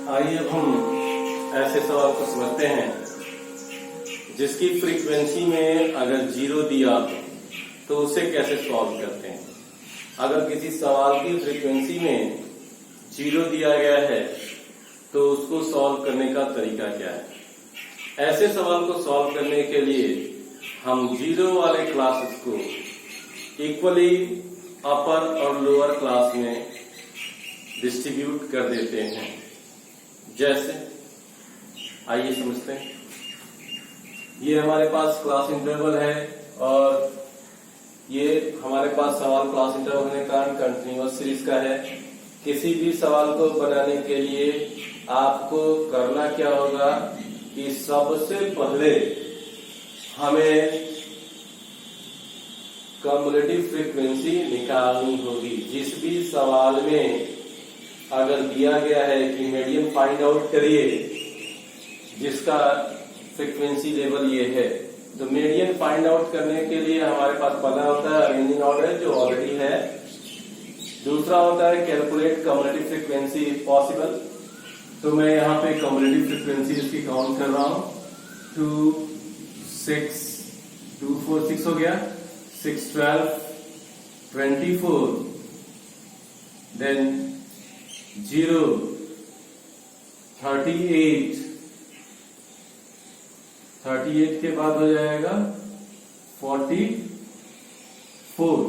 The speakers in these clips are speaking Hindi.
आइए अब हम ऐसे सवाल को समझते हैं जिसकी फ्रीक्वेंसी में अगर 0 दिया तो उसे कैसे सॉल्व करते हैं। अगर किसी सवाल की फ्रीक्वेंसी में 0 दिया गया है तो उसको सॉल्व करने का तरीका क्या है। ऐसे सवाल को सॉल्व करने के लिए हम 0 वाले क्लासेस को इक्वली अपर और लोअर क्लास में डिस्ट्रीब्यूट कर देते हैं। जैसे आइए समझते हैं। ये हमारे पास क्लास इंटरवल है और ये हमारे पास सवाल क्लास इंटरवल होने के कारण कंटिन्यूअस सीरीज का है। किसी भी सवाल को बनाने के लिए आपको करना क्या होगा कि सबसे पहले हमें कम्युलेटिव फ्रीक्वेंसी निकालनी होगी। जिस भी सवाल में अगर दिया गया है कि मीडियन फाइंड आउट करिए जिसका फ्रीक्वेंसी लेवल ये है, तो मीडियन फाइंड आउट करने के लिए हमारे पास पहला होता है अरेंजिंग ऑर्डर जो ऑलरेडी है। दूसरा होता है calculate cumulative frequency if possible. तो मैं यहाँ पे कम्युलेटिव फ्रीक्वेंसी इसकी काउंट कर रहा हूँ। 2, 6, 2, 4, 6 हो गया, 6, 12, 24, देन 0, 38, 38 के बाद हो जाएगा 44,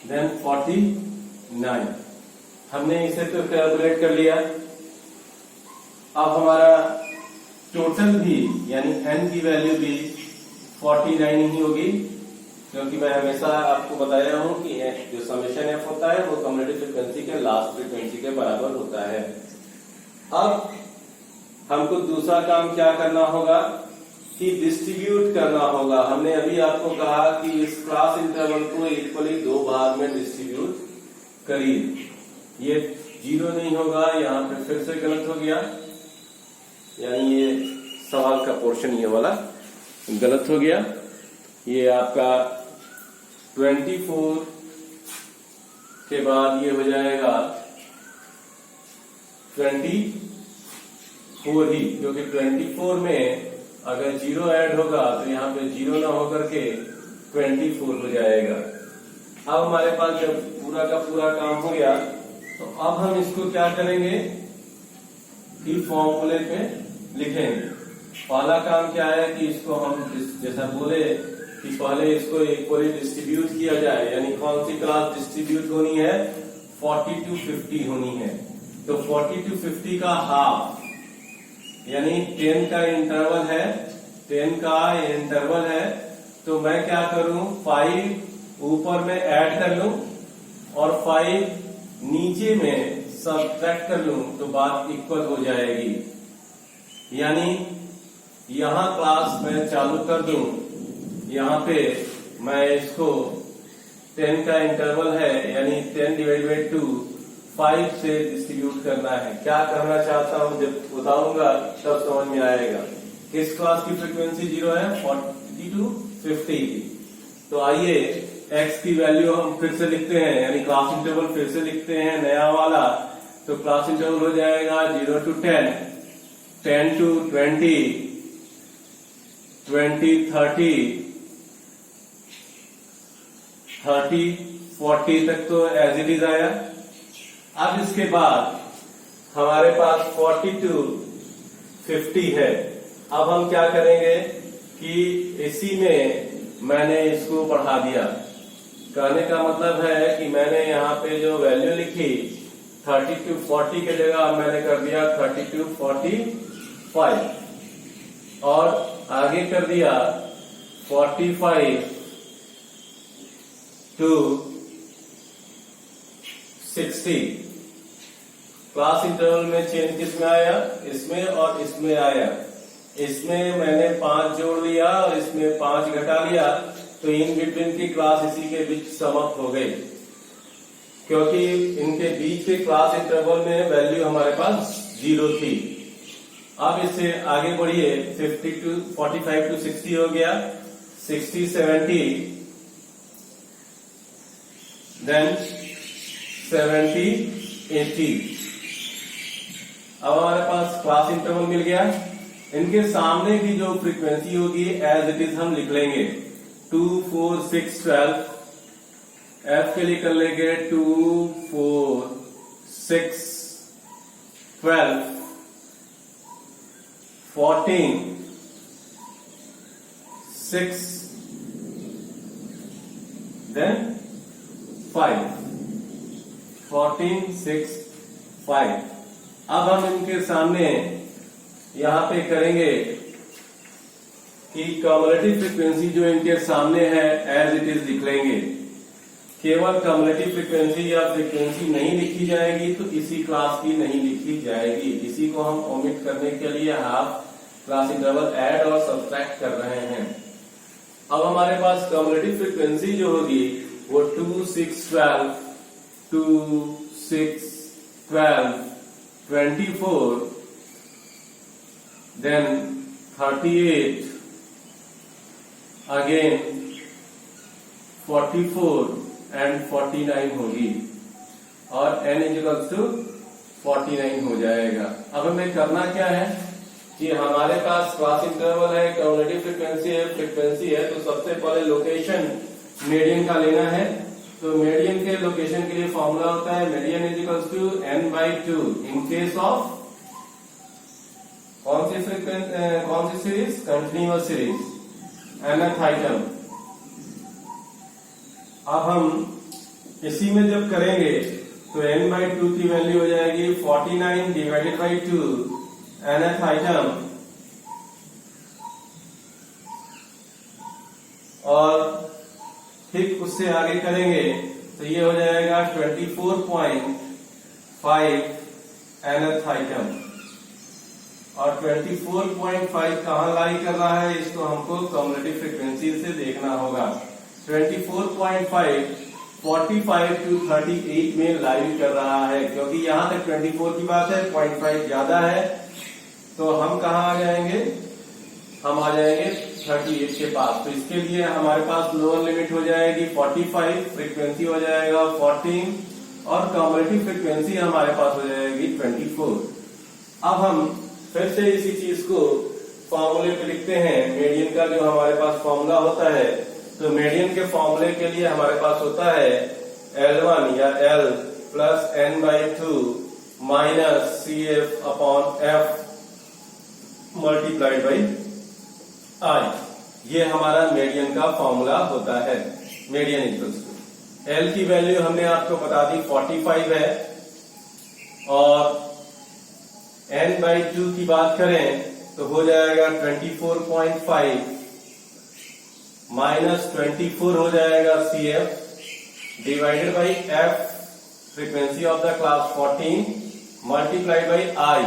देन 49। हमने इसे तो कैलकुलेट कर लिया। अब हमारा टोटल भी यानी n की वैल्यू भी 49 ही होगी, क्योंकि मैं हमेशा आपको बताया हूं कि जो समेशन f होता है वो कम्युलेटिव फ्रीक्वेंसी के लास्ट फ्रीक्वेंसी के बराबर होता है। अब हमको दूसरा काम क्या करना होगा कि डिस्ट्रीब्यूट करना होगा। हमने अभी आपको कहा कि इस क्लास इंटरवल को इक्वली 2 भाग में डिस्ट्रीब्यूट करिए। ये 0 नहीं होगा, यहाँ पे फिर से गलत हो गया, यानी ये सवाल का पोर्शन ये वाला गलत हो गया। ये आपका 24 के बाद ये हो जाएगा 24 ही, क्योंकि 24 में अगर 0 ऐड होगा तो यहाँ पे 0 ना होकर के 24 हो जाएगा। अब हमारे पास जब पूरा का पूरा काम हो गया तो अब हम इसको क्या करेंगे कि फॉर्मूले में लिखेंगे। पहला काम क्या है कि इसको हम जैसा बोले कि पहले इसको इक्वली डिस्ट्रीब्यूट किया जाए, यानी कौन सी क्लास डिस्ट्रीब्यूट होनी है, 40 to 50 होनी है। तो 40 to 50 का हाफ यानी 10 का इंटरवल है, 10 का इंटरवल है। तो मैं क्या करूं, 5 ऊपर में ऐड कर लूं और 5 नीचे में सब्ट्रैक्ट कर लूं तो बात इक्वल हो जाएगी। यानी यहां क्लास मैं चालू कर दूं, यहाँ पे मैं इसको 10 का इंटरवल है यानी 10 डिवाइड बाई 2 5 से डिस्ट्रीब्यूट करना है। क्या करना चाहता हूं जब बताऊंगा तब समझ में आएगा। किस क्लास की फ्रीक्वेंसी 0 है, 40 to 50 की। तो आइए x की वैल्यू हम फिर से लिखते हैं, यानी क्लास इंटरवल फिर से लिखते हैं नया वाला। तो क्लास इंटरवल हो जाएगा 0 to 10, 10 to 20, 20, 30, 30, 40 तक तो एज इट इज आया। अब इसके बाद हमारे पास 40 to 50 है। अब हम क्या करेंगे कि इसी में मैंने इसको बढ़ा दिया। कहने का मतलब है कि मैंने यहाँ पे जो वैल्यू लिखी 30 to 40 की जगह मैंने कर दिया 30 to 45 और आगे कर दिया 45 to 60। क्लास इंटरवल में चेंज किसमें आया, इसमें और इसमें आया। इसमें मैंने 5 जोड़ लिया और इसमें 5 घटा लिया, तो इन बिटवीन की क्लास इसी के बीच समाप्त हो गई, क्योंकि इनके बीच के क्लास इंटरवल में वैल्यू हमारे पास 0 थी। अब इससे आगे बढ़िए 50 to 45 to 60 हो गया, 60, 70, then 70, 80। अब हमारे पास क्लास इंटरवल मिल गया। इनके सामने की जो फ्रीक्वेंसी होगी एज इट इज हम लिख लेंगे 2, 4, 6, 12। एफ के लिए कर लेंगे 2, 4, 6, 12, 14, 6, then 5, 14, 6, 5। अब हम इनके सामने यहां पे करेंगे कि कम्युलेटिव फ्रीक्वेंसी जो इनके सामने है एज इट इज लिख लेंगे। केवल कम्युलेटिव फ्रीक्वेंसी या फ्रीक्वेंसी नहीं लिखी जाएगी तो इसी क्लास की नहीं लिखी जाएगी। इसी को हम ओमिट करने के लिए हाफ क्लास इंटरवल ऐड और सब्ट्रैक्ट कर रहे हैं। अब हमारे पास कम्युलेटिव फ्रीक्वेंसी जो होगी वो 2, 6, 12, 2, 6, 12, 24, then 38, again 44 and 49 होगी और n = 49 हो जाएगा। अब हमें करना क्या है कि हमारे पास क्लास इंटरवल है, कम्युलेटिव फ्रीक्वेंसी है, तो सबसे पहले लोकेशन मीडियन का लेना है। तो मीडियन के लोकेशन के लिए फॉर्मूला होता है median = n/2 in case of कौन सी series? Continuous series, nth item. अब हम इसी में जब करेंगे तो n/2 की वैल्यू हो जाएगी 49 / 2 nth आइटम, और ठीक उससे आगे करेंगे तो ये हो जाएगा 24.5 nth आइटम। और 24.5 कहाँ लाई कर रहा है इसको हमको कम्युलेटिव फ्रीक्वेंसी से देखना होगा। 24.5 45 to 38 में लाई कर रहा है, क्योंकि यहां तक 24 की बात है, 0.5 ज्यादा है, तो हम कहाँ आ जाएंगे? हम आ जाएंगे 38 के पास। तो इसके लिए हमारे पास लोअर लिमिट हो जाएगी 45, फ्रीक्वेंसी हो जाएगा 14 और कम्युलेटिव फ्रीक्वेंसी हमारे पास हो जाएगी 24। अब हम फिर से इसी चीज को फॉर्मूले पे लिखते हैं। मीडियन का जो हमारे पास फॉर्मूला होता है, तो मीडियन के फॉर्मूले के लिए हमारे पास होता है L1 या L plus n/2 minus CF/F multiplied by I। ये हमारा मीडियन का फॉर्मूला होता है। मीडियन = L की वैल्यू हमने आपको बता दी 45 है, और n/2 की बात करें तो हो जाएगा 24.5 माइनस 24 हो जाएगा CF divided by F frequency of the class 14 multiplied by I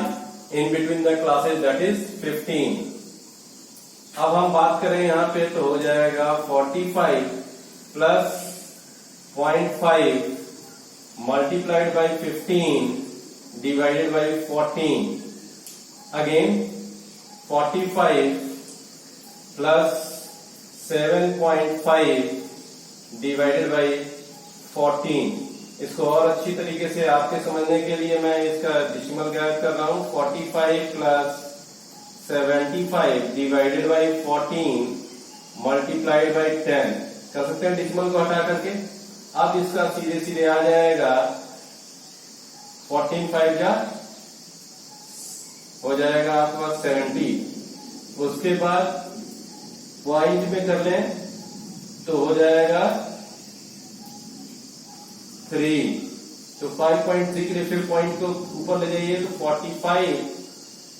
in between the classes that is 15। अब हम बात करें यहाँ पे तो हो जाएगा 45 plus 0.5 multiplied by 15 divided by 14, again 45 plus 7.5 divided by 14। इसको और अच्छी तरीके से आपके समझने के लिए मैं इसका डेसिमल गायब कर रहा हूं। 45 plus 75 divided by 14 multiplied by 10 कर सकते हैं डेसिमल को हटा करके। अब इसका सीधे सीधे आ जाएगा 14×5 जा हो जाएगा आपके पास 70। उसके बाद पॉइंट में कर लें तो हो जाएगा 3। तो 5.3 के लिए फिर पॉइंट को ऊपर ले जाइए तो 45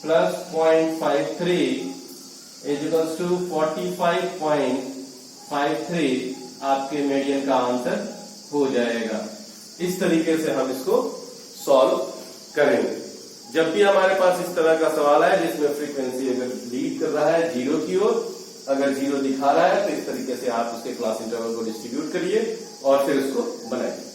प्लस 0.53 = 45.53 आपके मीडियन का आंसर हो जाएगा। इस तरीके से हम इसको सॉल्व करेंगे। जब भी हमारे पास इस तरह का सवाल है जिसमें फ्रीक्वेंसी अगर लीड कर रहा है 0 की ओर, अगर 0 दिखा रहा है, तो इस तरीके से आप उसके क्लास इंटरवल को डिस्ट्रीब्यूट करिए और फिर उसको बनाइए।